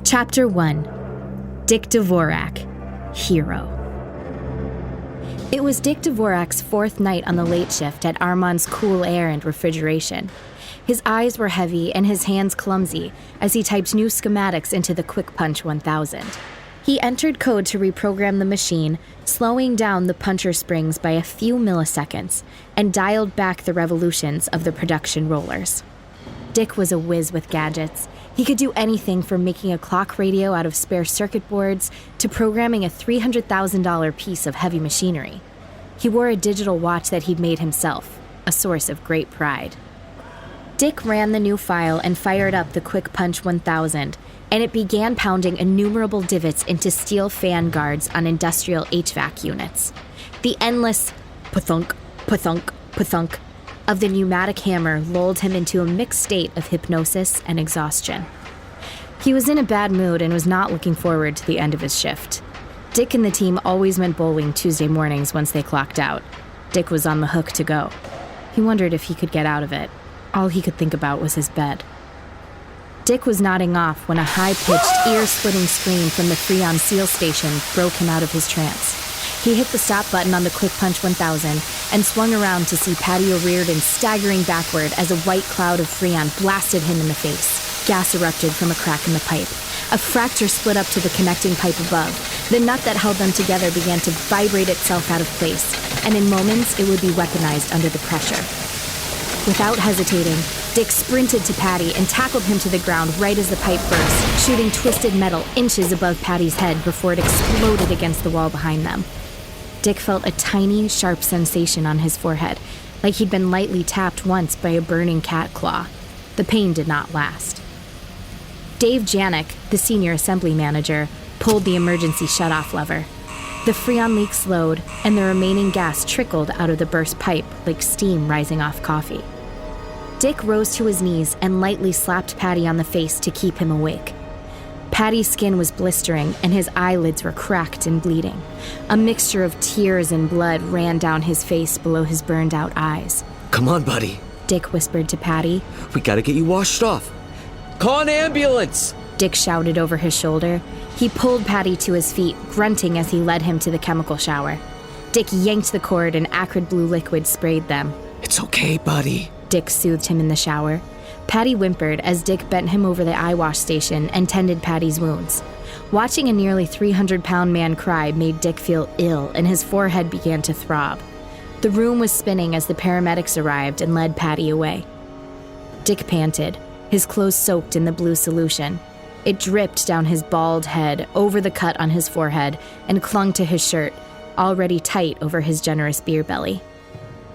Chapter 1. Dick Dvorak, Hero. It was Dick Dvorak's fourth night on the late shift at Armand's Cool Air and Refrigeration. His eyes were heavy and his hands clumsy as he typed new schematics into the Quick Punch 1000. He entered code to reprogram the machine, slowing down the puncher springs by a few milliseconds, and dialed back the revolutions of the production rollers. Dick was a whiz with gadgets. He could do anything from making a clock radio out of spare circuit boards to programming a $300,000 piece of heavy machinery. He wore a digital watch that he'd made himself, a source of great pride. Dick ran the new file and fired up the Quick Punch 1000, and it began pounding innumerable divots into steel fan guards on industrial HVAC units. The endless pa-thunk, pa-thunk, pa-thunk of the pneumatic hammer lulled him into a mixed state of hypnosis and exhaustion. He was in a bad mood and was not looking forward to the end of his shift. Dick and the team always went bowling Tuesday mornings once they clocked out. Dick was on the hook to go. He wondered if he could get out of it. All he could think about was his bed. Dick was nodding off when a high-pitched, ear-splitting scream from the Freon Seal station broke him out of his trance. He hit the stop button on the Quick Punch 1000 and swung around to see Patty O'Riordan staggering backward as a white cloud of Freon blasted him in the face. Gas erupted from a crack in the pipe. A fracture split up to the connecting pipe above. The nut that held them together began to vibrate itself out of place, and in moments it would be weaponized under the pressure. Without hesitating, Dick sprinted to Patty and tackled him to the ground right as the pipe burst, shooting twisted metal inches above Patty's head before it exploded against the wall behind them. Dick felt a tiny, sharp sensation on his forehead, like he'd been lightly tapped once by a burning cat claw. The pain did not last. Dave Janik, the senior assembly manager, pulled the emergency shutoff lever. The Freon leak slowed, and the remaining gas trickled out of the burst pipe like steam rising off coffee. Dick rose to his knees and lightly slapped Patty on the face to keep him awake. Patty's skin was blistering, and his eyelids were cracked and bleeding. A mixture of tears and blood ran down his face below his burned-out eyes. Come on, buddy, Dick whispered to Patty. We gotta get you washed off. Call an ambulance! Dick shouted over his shoulder. He pulled Patty to his feet, grunting as he led him to the chemical shower. Dick yanked the cord and acrid blue liquid sprayed them. It's okay, buddy, Dick soothed him in the shower. Patty whimpered as Dick bent him over the eye wash station and tended Patty's wounds. Watching a nearly 300-pound man cry made Dick feel ill, and his forehead began to throb. The room was spinning as the paramedics arrived and led Patty away. Dick panted, his clothes soaked in the blue solution. It dripped down his bald head, over the cut on his forehead, and clung to his shirt, already tight over his generous beer belly.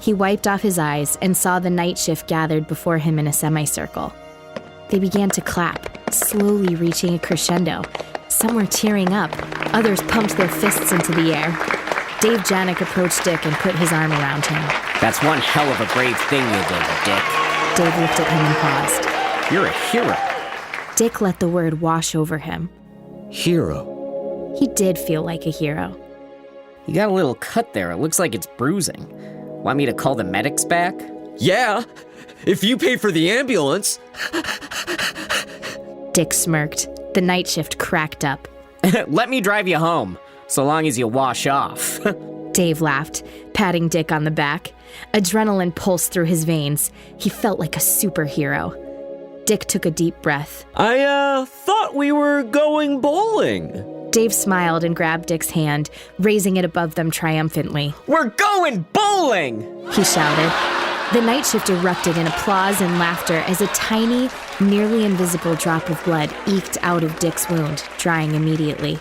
He wiped off his eyes and saw the night shift gathered before him in a semicircle. They began to clap, slowly reaching a crescendo. Some were tearing up. Others pumped their fists into the air. Dave Janik approached Dick and put his arm around him. That's one hell of a brave thing you did, Dick. Dave looked at him and paused. You're a hero. Dick let the word wash over him. Hero. He did feel like a hero. You got a little cut there. It looks like it's bruising. Want me to call the medics back? Yeah, if you pay for the ambulance. Dick smirked. The night shift cracked up. Let me drive you home, so long as you wash off. Dave laughed, patting Dick on the back. Adrenaline pulsed through his veins. He felt like a superhero. Dick took a deep breath. I thought we were going bowling. Dave smiled and grabbed Dick's hand, raising it above them triumphantly. We're going bowling! He shouted. The night shift erupted in applause and laughter as a tiny, nearly invisible drop of blood eked out of Dick's wound, drying immediately.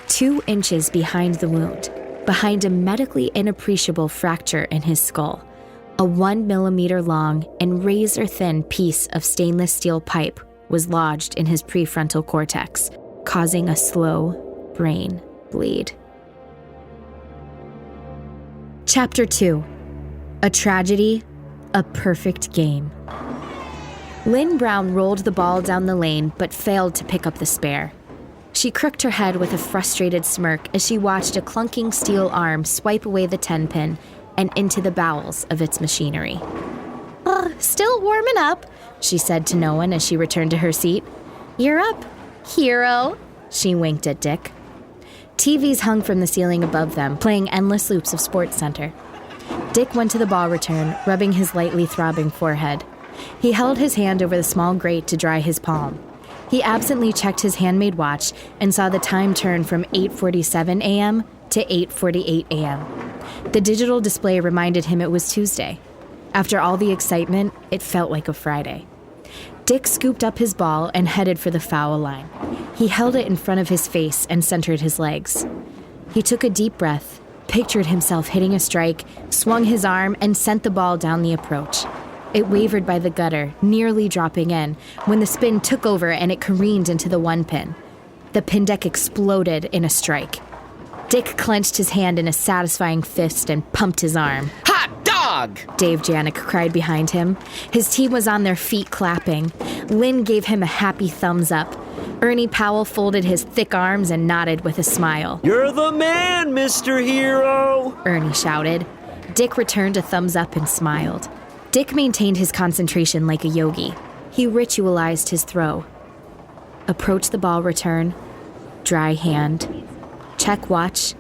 2 inches behind the wound, behind a medically inappreciable fracture in his skull, a 1 millimeter long and razor-thin piece of stainless steel pipe was lodged in his prefrontal cortex, causing a slow brain bleed. Chapter 2. A Tragedy, a Perfect Game. Lynn Brown rolled the ball down the lane but failed to pick up the spare. She crooked her head with a frustrated smirk as she watched a clunking steel arm swipe away the 10-pin and into the bowels of its machinery. Still warming up, she said to no one as she returned to her seat. You're up. Hero, she winked at Dick. TVs hung from the ceiling above them, playing endless loops of SportsCenter. Dick went to the ball return, rubbing his lightly throbbing forehead. He held his hand over the small grate to dry his palm. He absently checked his handmade watch and saw the time turn from 8:47 a.m. to 8:48 a.m. The digital display reminded him it was Tuesday. After all the excitement, it felt like a Friday. Dick scooped up his ball and headed for the foul line. He held it in front of his face and centered his legs. He took a deep breath, pictured himself hitting a strike, swung his arm, and sent the ball down the approach. It wavered by the gutter, nearly dropping in, when the spin took over and it careened into the one pin. The pin deck exploded in a strike. Dick clenched his hand in a satisfying fist and pumped his arm. Hot dog! Dave Janik cried behind him. His team was on their feet clapping. Lynn gave him a happy thumbs up. Ernie Powell folded his thick arms and nodded with a smile. You're the man, Mr. Hero! Ernie shouted. Dick returned a thumbs up and smiled. Dick maintained his concentration like a yogi. He ritualized his throw. Approach the ball return, dry hand, check watch,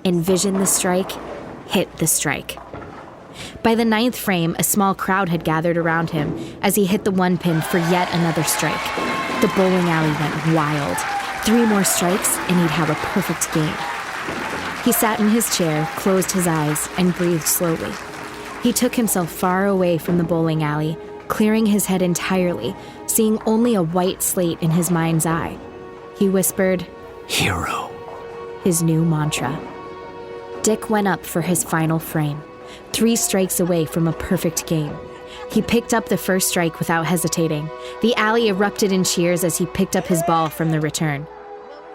envision the strike, hit the strike. By the 9th frame, a small crowd had gathered around him as he hit the one pin for yet another strike. The bowling alley went wild. 3 more strikes and he'd have a perfect game. He sat in his chair, closed his eyes, and breathed slowly. He took himself far away from the bowling alley, clearing his head entirely, seeing only a white slate in his mind's eye. He whispered, Hero. His new mantra. Dick went up for his final frame, 3 strikes away from a perfect game. He picked up the first strike without hesitating. The alley erupted in cheers as he picked up his ball from the return.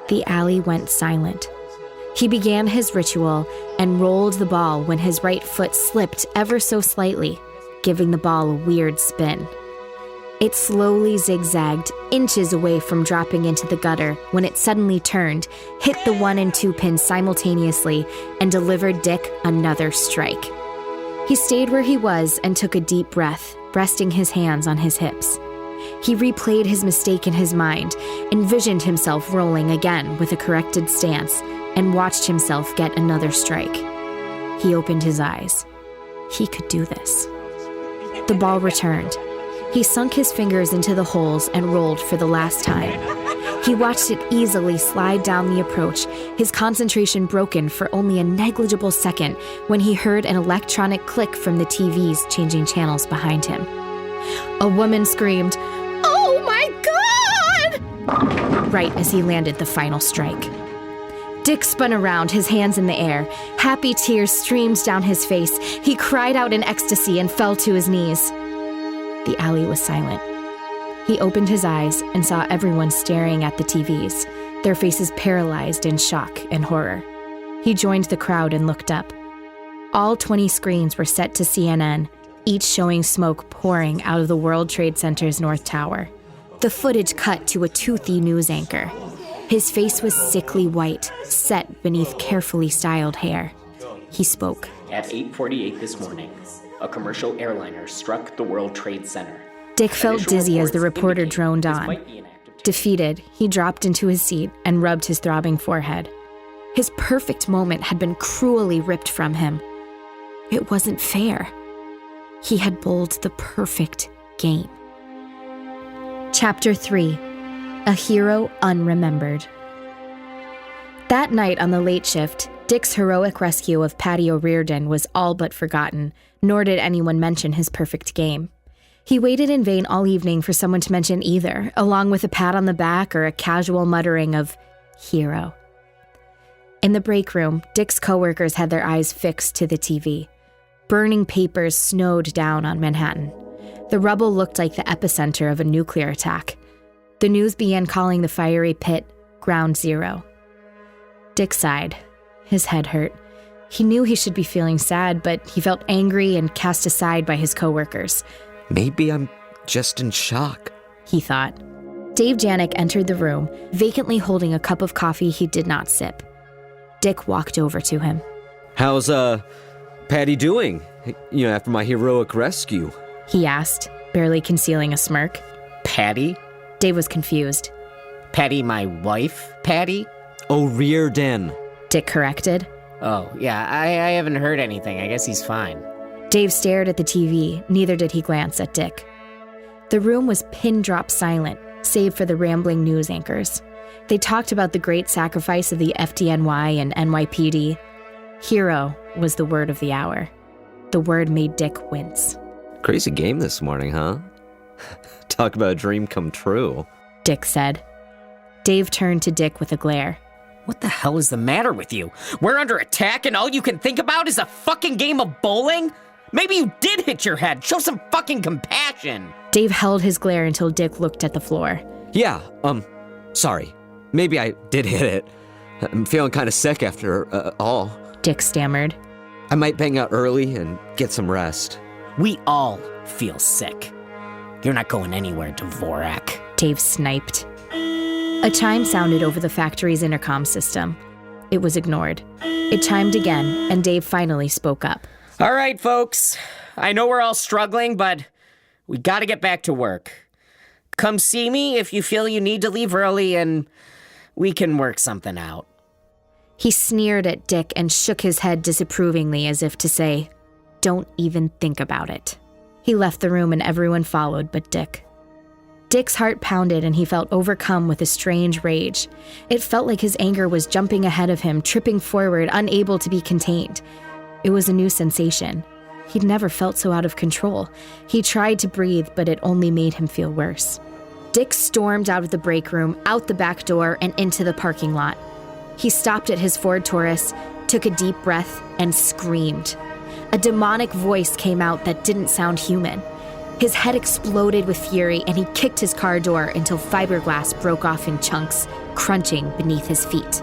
The alley went silent. He began his ritual and rolled the ball when his right foot slipped ever so slightly, giving the ball a weird spin. It slowly zigzagged, inches away from dropping into the gutter when it suddenly turned, hit the 1 and 2 pins simultaneously, and delivered Dick another strike. He stayed where he was and took a deep breath, resting his hands on his hips. He replayed his mistake in his mind, envisioned himself rolling again with a corrected stance, and watched himself get another strike. He opened his eyes. He could do this. The ball returned. He sunk his fingers into the holes and rolled for the last time. He watched it easily slide down the approach, his concentration broken for only a negligible second when he heard an electronic click from the TVs changing channels behind him. A woman screamed, "Oh my God!" right as he landed the final strike. Dick spun around, his hands in the air. Happy tears streamed down his face. He cried out in ecstasy and fell to his knees. The alley was silent. He opened his eyes and saw everyone staring at the TVs, their faces paralyzed in shock and horror. He joined the crowd and looked up. All 20 screens were set to CNN, each showing smoke pouring out of the World Trade Center's North Tower. The footage cut to a toothy news anchor. His face was sickly white, set beneath carefully styled hair. He spoke. At 8:48 this morning, a commercial airliner struck the World Trade Center. Dick felt dizzy as the reporter droned on. Defeated, he dropped into his seat and rubbed his throbbing forehead. His perfect moment had been cruelly ripped from him. It wasn't fair. He had bowled the perfect game. Chapter 3. A Hero Unremembered. That night on the late shift, Dick's heroic rescue of Patty O'Riordan was all but forgotten, nor did anyone mention his perfect game. He waited in vain all evening for someone to mention either, along with a pat on the back or a casual muttering of, "Hero." In the break room, Dick's coworkers had their eyes fixed to the TV. Burning papers snowed down on Manhattan. The rubble looked like the epicenter of a nuclear attack. The news began calling the fiery pit Ground Zero. Dick sighed. His head hurt. He knew he should be feeling sad, but he felt angry and cast aside by his coworkers. Maybe I'm just in shock, he thought. Dave Janik entered the room, vacantly holding a cup of coffee he did not sip. Dick walked over to him. How's, Patty doing? After my heroic rescue? He asked, barely concealing a smirk. Patty? Dave was confused. Patty, my wife, Patty? O'Riordan. Dick corrected. Oh, yeah, I haven't heard anything. I guess he's fine. Dave stared at the TV, neither did he glance at Dick. The room was pin-drop silent, save for the rambling news anchors. They talked about the great sacrifice of the FDNY and NYPD. Hero was the word of the hour. The word made Dick wince. Crazy game this morning, huh? Talk about a dream come true. Dick said. Dave turned to Dick with a glare. What the hell is the matter with you? We're under attack and all you can think about is a fucking game of bowling? Maybe you did hit your head. Show some fucking compassion. Dave held his glare until Dick looked at the floor. Yeah, sorry. Maybe I did hit it. I'm feeling kind of sick after all. Dick stammered. I might bang out early and get some rest. We all feel sick. You're not going anywhere, Dvorak. Dave sniped. A chime sounded over the factory's intercom system. It was ignored. It chimed again, and Dave finally spoke up. All right, folks. I know we're all struggling, but we gotta get back to work. Come see me if you feel you need to leave early, and we can work something out. He sneered at Dick and shook his head disapprovingly as if to say, "Don't even think about it." He left the room and everyone followed but Dick. Dick's heart pounded and he felt overcome with a strange rage. It felt like his anger was jumping ahead of him, tripping forward, unable to be contained. It was a new sensation. He'd never felt so out of control. He tried to breathe, but it only made him feel worse. Dick stormed out of the break room, out the back door, and into the parking lot. He stopped at his Ford Taurus, took a deep breath, and screamed. A demonic voice came out that didn't sound human. His head exploded with fury, and he kicked his car door until fiberglass broke off in chunks, crunching beneath his feet.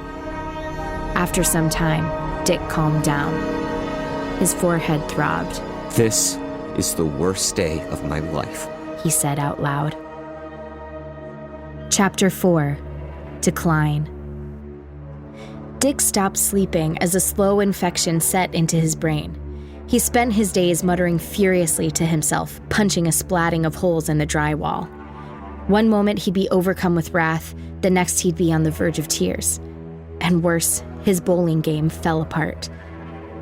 After some time, Dick calmed down. His forehead throbbed. This is the worst day of my life, he said out loud. Chapter 4. Decline. Dick stopped sleeping as a slow infection set into his brain. He spent his days muttering furiously to himself, punching a splatting of holes in the drywall. One moment he'd be overcome with wrath, the next he'd be on the verge of tears. And worse, his bowling game fell apart.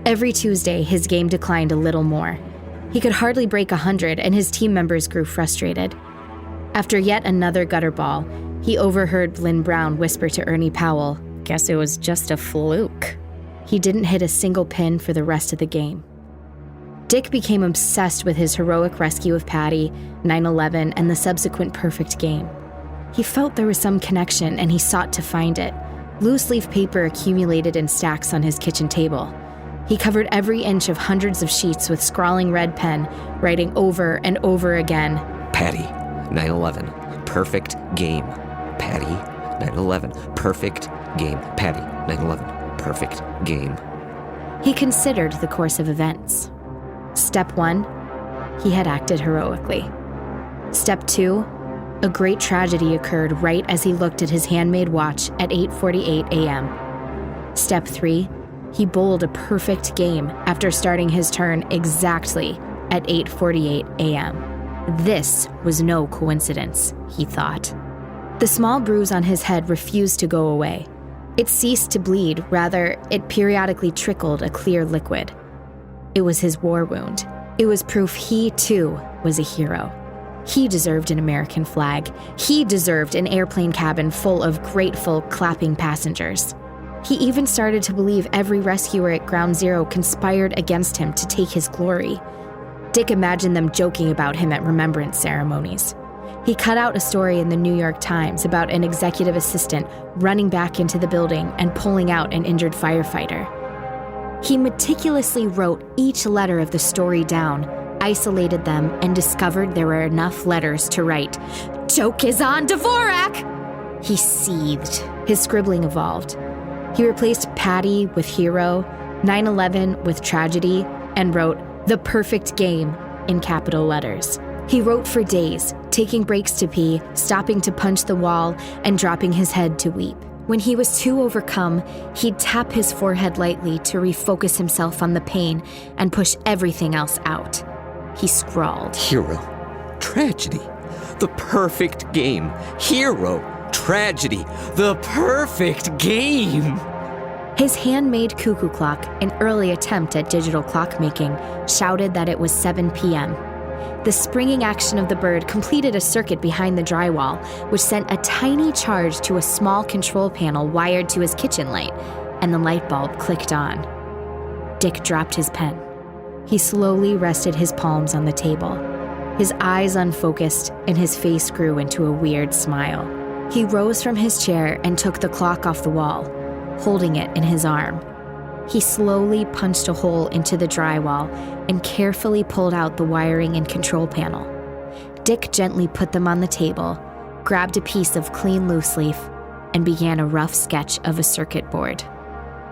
Every Tuesday, his game declined a little more. He could hardly break 100, and his team members grew frustrated. After yet another gutter ball, he overheard Lynn Brown whisper to Ernie Powell, "Guess it was just a fluke." He didn't hit a single pin for the rest of the game. Dick became obsessed with his heroic rescue of Patty, 9/11, and the subsequent perfect game. He felt there was some connection, and he sought to find it. Loose-leaf paper accumulated in stacks on his kitchen table. He covered every inch of hundreds of sheets with scrawling red pen, writing over and over again, Patty, 9/11, perfect game. Patty, 9/11, perfect game. Patty, 9/11, perfect game. He considered the course of events. Step 1, he had acted heroically. Step 2, a great tragedy occurred right as he looked at his handmade watch at 8:48 a.m. Step 3, he bowled a perfect game after starting his turn exactly at 8:48 a.m. This was no coincidence, he thought. The small bruise on his head refused to go away. It ceased to bleed, rather, it periodically trickled a clear liquid. It was his war wound. It was proof he, too, was a hero. He deserved an American flag. He deserved an airplane cabin full of grateful, clapping passengers. He even started to believe every rescuer at Ground Zero conspired against him to take his glory. Dick imagined them joking about him at remembrance ceremonies. He cut out a story in the New York Times about an executive assistant running back into the building and pulling out an injured firefighter. He meticulously wrote each letter of the story down, isolated them, and discovered there were enough letters to write, "Joke is on Dvorak!" He seethed. His scribbling evolved. He replaced Patty with hero, 9/11 with tragedy, and wrote "The perfect game" in capital letters. He wrote for days, taking breaks to pee, stopping to punch the wall, and dropping his head to weep. When he was too overcome, he'd tap his forehead lightly to refocus himself on the pain and push everything else out. He scrawled, Hero, tragedy, the perfect game. Hero, tragedy, the perfect game. His handmade cuckoo clock, an early attempt at digital clockmaking, shouted that it was 7 p.m. The springing action of the bird completed a circuit behind the drywall, which sent a tiny charge to a small control panel wired to his kitchen light, and the light bulb clicked on. Dick dropped his pen. He slowly rested his palms on the table. His eyes unfocused, and his face grew into a weird smile. He rose from his chair and took the clock off the wall, holding it in his arm. He slowly punched a hole into the drywall and carefully pulled out the wiring and control panel. Dick gently put them on the table, grabbed a piece of clean loose leaf, and began a rough sketch of a circuit board.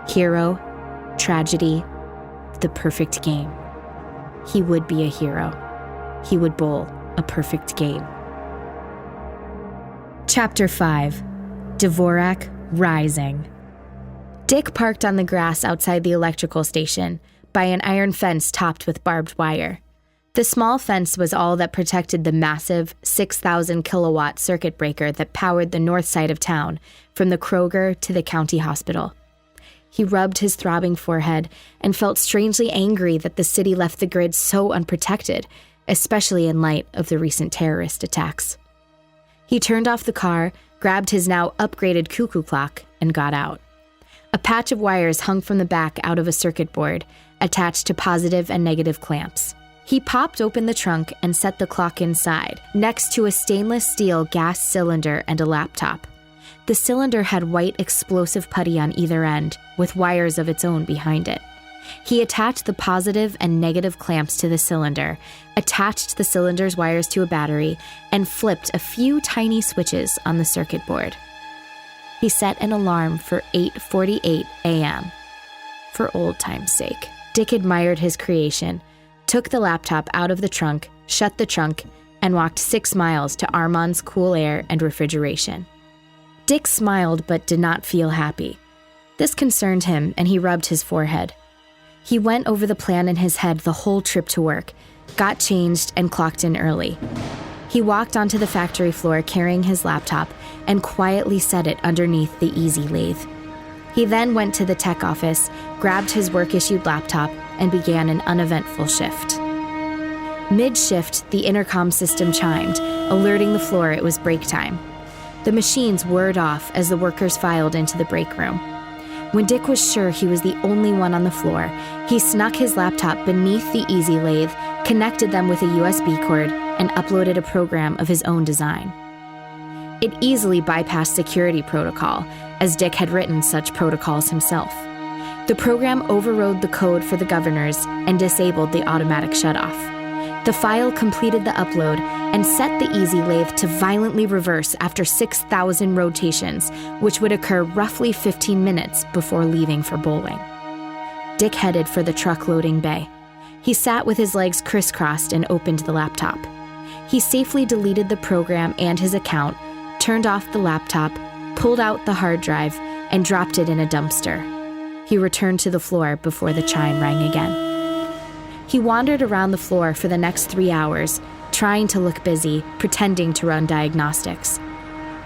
Hero, tragedy, the perfect game. He would be a hero. He would bowl a perfect game. Chapter 5. Dvorak Rising. Dick parked on the grass outside the electrical station, by an iron fence topped with barbed wire. The small fence was all that protected the massive 6,000 kilowatt circuit breaker that powered the north side of town, from the Kroger to the county hospital. He rubbed his throbbing forehead and felt strangely angry that the city left the grid so unprotected, especially in light of the recent terrorist attacks. He turned off the car, grabbed his now upgraded cuckoo clock, and got out. A patch of wires hung from the back out of a circuit board, attached to positive and negative clamps. He popped open the trunk and set the clock inside, next to a stainless steel gas cylinder and a laptop. The cylinder had white explosive putty on either end, with wires of its own behind it. He attached the positive and negative clamps to the cylinder, attached the cylinder's wires to a battery, and flipped a few tiny switches on the circuit board. He set an alarm for 8:48 a.m. For old time's sake. Dick admired his creation, took the laptop out of the trunk, shut the trunk, and walked 6 miles to Armand's Cool Air and Refrigeration. Dick smiled but did not feel happy. This concerned him, and he rubbed his forehead. He went over the plan in his head the whole trip to work, got changed, and clocked in early. He walked onto the factory floor carrying his laptop and quietly set it underneath the easy lathe. He then went to the tech office, grabbed his work-issued laptop, and began an uneventful shift. Mid-shift, the intercom system chimed, alerting the floor it was break time. The machines whirred off as the workers filed into the break room. When Dick was sure he was the only one on the floor, he snuck his laptop beneath the easy lathe, connected them with a USB cord, and uploaded a program of his own design. It easily bypassed security protocol, as Dick had written such protocols himself. The program overrode the code for the governors and disabled the automatic shutoff. The file completed the upload and set the easy lathe to violently reverse after 6,000 rotations, which would occur roughly 15 minutes before leaving for bowling. Dick headed for the truck loading bay. He sat with his legs crisscrossed and opened the laptop. He safely deleted the program and his account, turned off the laptop, pulled out the hard drive, and dropped it in a dumpster. He returned to the floor before the chime rang again. He wandered around the floor for the next 3 hours, trying to look busy, pretending to run diagnostics.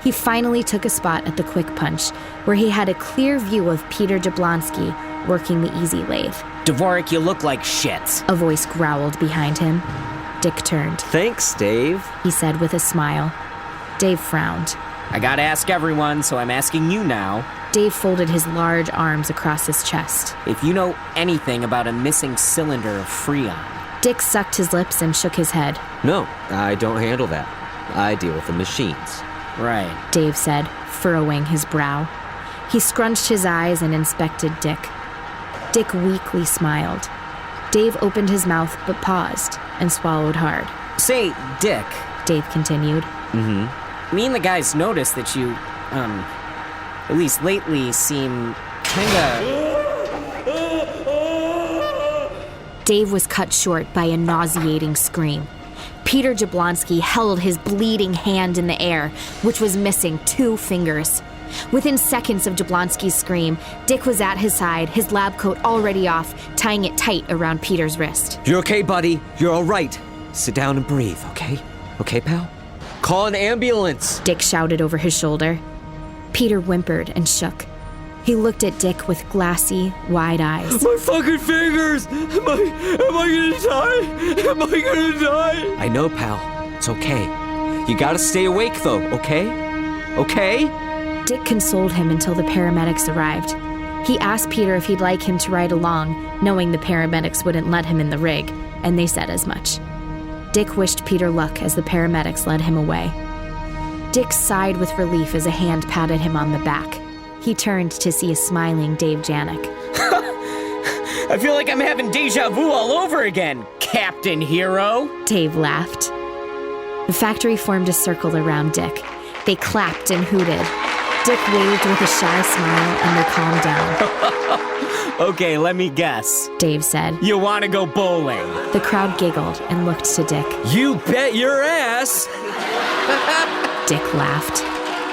He finally took a spot at the quick punch, where he had a clear view of Peter Jablonski working the easy lathe. Dvorak, you look like shit. A voice growled behind him. Dick turned. Thanks, Dave, he said with a smile. Dave frowned. I gotta ask everyone, so I'm asking you now. Dave folded his large arms across his chest. If you know anything about a missing cylinder of Freon. Dick sucked his lips and shook his head. No, I don't handle that. I deal with the machines. Right, Dave said, furrowing his brow. He scrunched his eyes and inspected Dick. Dick weakly smiled. Dave opened his mouth but paused and swallowed hard. Say, Dick, Dave continued. Me and the guys noticed that you, at least lately, seem kinda... Dave was cut short by a nauseating scream. Peter Jablonski held his bleeding hand in the air, which was missing 2 fingers. Within seconds of Jablonski's scream, Dick was at his side, his lab coat already off, tying it tight around Peter's wrist. You're okay, buddy. You're all right. Sit down and breathe, okay? Okay, pal? Call an ambulance. Dick shouted over his shoulder. Peter whimpered and shook. He looked at Dick with glassy, wide eyes. My fucking fingers! Am I gonna die? Am I gonna die? I know, pal. It's okay. You gotta stay awake, though, okay? Okay? Dick consoled him until the paramedics arrived. He asked Peter if he'd like him to ride along, knowing the paramedics wouldn't let him in the rig, and they said as much. Dick wished Peter luck as the paramedics led him away. Dick sighed with relief as a hand patted him on the back. He turned to see a smiling Dave Janik. I feel like I'm having deja vu all over again, Captain Hero. Dave laughed. The factory formed a circle around Dick. They clapped and hooted. Dick waved with a shy smile and they calmed down. Okay, let me guess. Dave said. You want to go bowling? The crowd giggled and looked to Dick. You bet your ass! Dick laughed.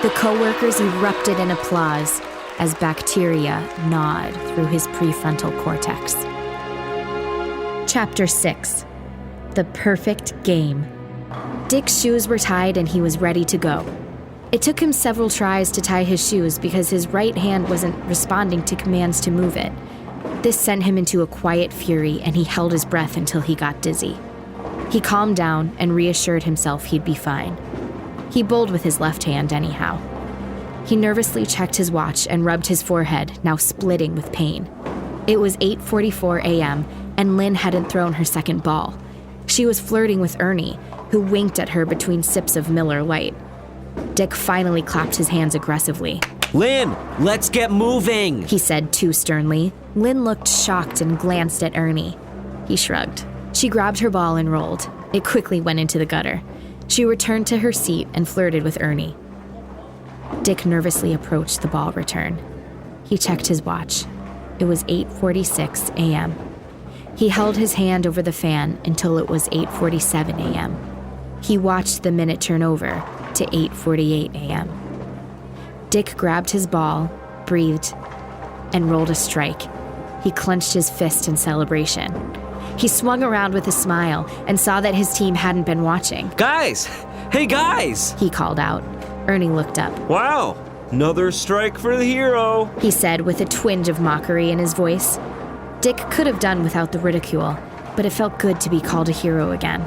The co-workers erupted in applause as bacteria gnawed through his prefrontal cortex. Chapter 6. The Perfect Game. Dick's shoes were tied and he was ready to go. It took him several tries to tie his shoes because his right hand wasn't responding to commands to move it. This sent him into a quiet fury and he held his breath until he got dizzy. He calmed down and reassured himself he'd be fine. He bowled with his left hand anyhow. He nervously checked his watch and rubbed his forehead, now splitting with pain. It was 8:44 a.m., and Lynn hadn't thrown her second ball. She was flirting with Ernie, who winked at her between sips of Miller Lite. Dick finally clapped his hands aggressively. Lynn, let's get moving, he said too sternly. Lynn looked shocked and glanced at Ernie. He shrugged. She grabbed her ball and rolled. It quickly went into the gutter. She returned to her seat and flirted with Ernie. Dick nervously approached the ball return. He checked his watch. It was 8:46 a.m. He held his hand over the fan until it was 8:47 a.m. He watched the minute turn over to 8:48 a.m. Dick grabbed his ball, breathed, and rolled a strike. He clenched his fist in celebration. He swung around with a smile and saw that his team hadn't been watching. Guys! Hey, guys! He called out. Ernie looked up. Wow, another strike for the hero, he said with a twinge of mockery in his voice. Dick could have done without the ridicule, but it felt good to be called a hero again.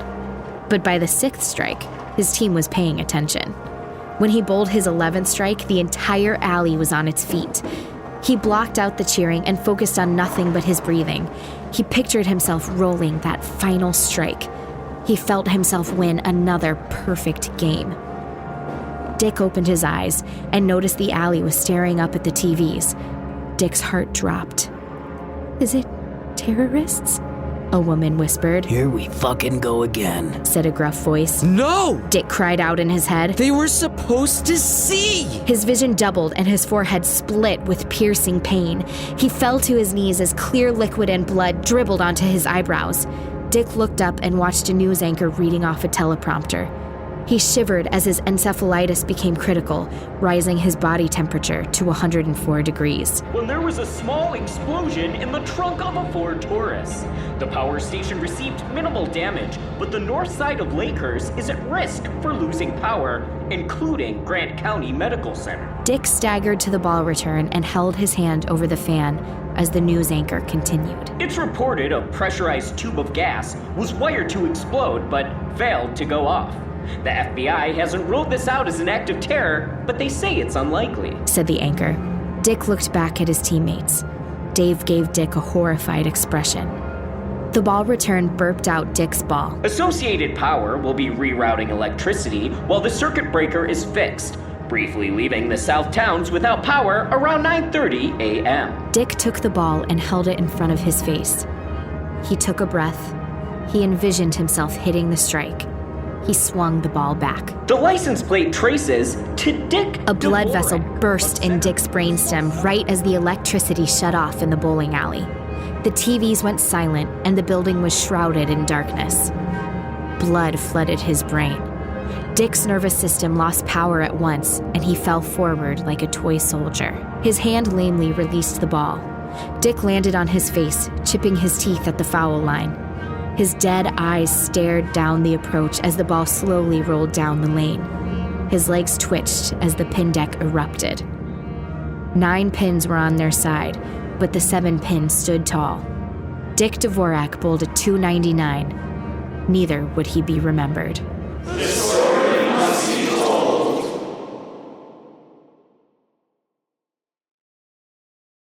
But by the 6th strike, his team was paying attention. When he bowled his 11th strike, the entire alley was on its feet. He blocked out the cheering and focused on nothing but his breathing. He pictured himself rolling that final strike. He felt himself win another perfect game. Dick opened his eyes and noticed the alley was staring up at the TVs. Dick's heart dropped. Is it terrorists? A woman whispered. Here we fucking go again, said a gruff voice. No! Dick cried out in his head. They were supposed to see! His vision doubled and his forehead split with piercing pain. He fell to his knees as clear liquid and blood dribbled onto his eyebrows. Dick looked up and watched a news anchor reading off a teleprompter. He shivered as his encephalitis became critical, rising his body temperature to 104 degrees. When there was a small explosion in the trunk of a Ford Taurus. The power station received minimal damage, but the north side of Lakehurst is at risk for losing power, including Grant County Medical Center. Dick staggered to the ball return and held his hand over the fan as the news anchor continued. It's reported a pressurized tube of gas was wired to explode, but failed to go off. The FBI hasn't ruled this out as an act of terror, but they say it's unlikely, said the anchor. Dick looked back at his teammates. Dave gave Dick a horrified expression. The ball return burped out Dick's ball. Associated Power will be rerouting electricity while the circuit breaker is fixed, briefly leaving the south towns without power around 9:30 a.m. Dick took the ball and held it in front of his face. He took a breath. He envisioned himself hitting the strike. He swung the ball back. The license plate traces to Dick A blood Dvorak. vessel burst in Dick's brainstem right as the electricity shut off in the bowling alley. The TVs went silent and the building was shrouded in darkness. Blood flooded his brain. Dick's nervous system lost power at once and he fell forward like a toy soldier. His hand lamely released the ball. Dick landed on his face, chipping his teeth at the foul line. His dead eyes stared down the approach as the ball slowly rolled down the lane. His legs twitched as the pin deck erupted. 9 pins were on their side, but the 7 pin stood tall. Dick Dvorak bowled a .299. Neither would he be remembered.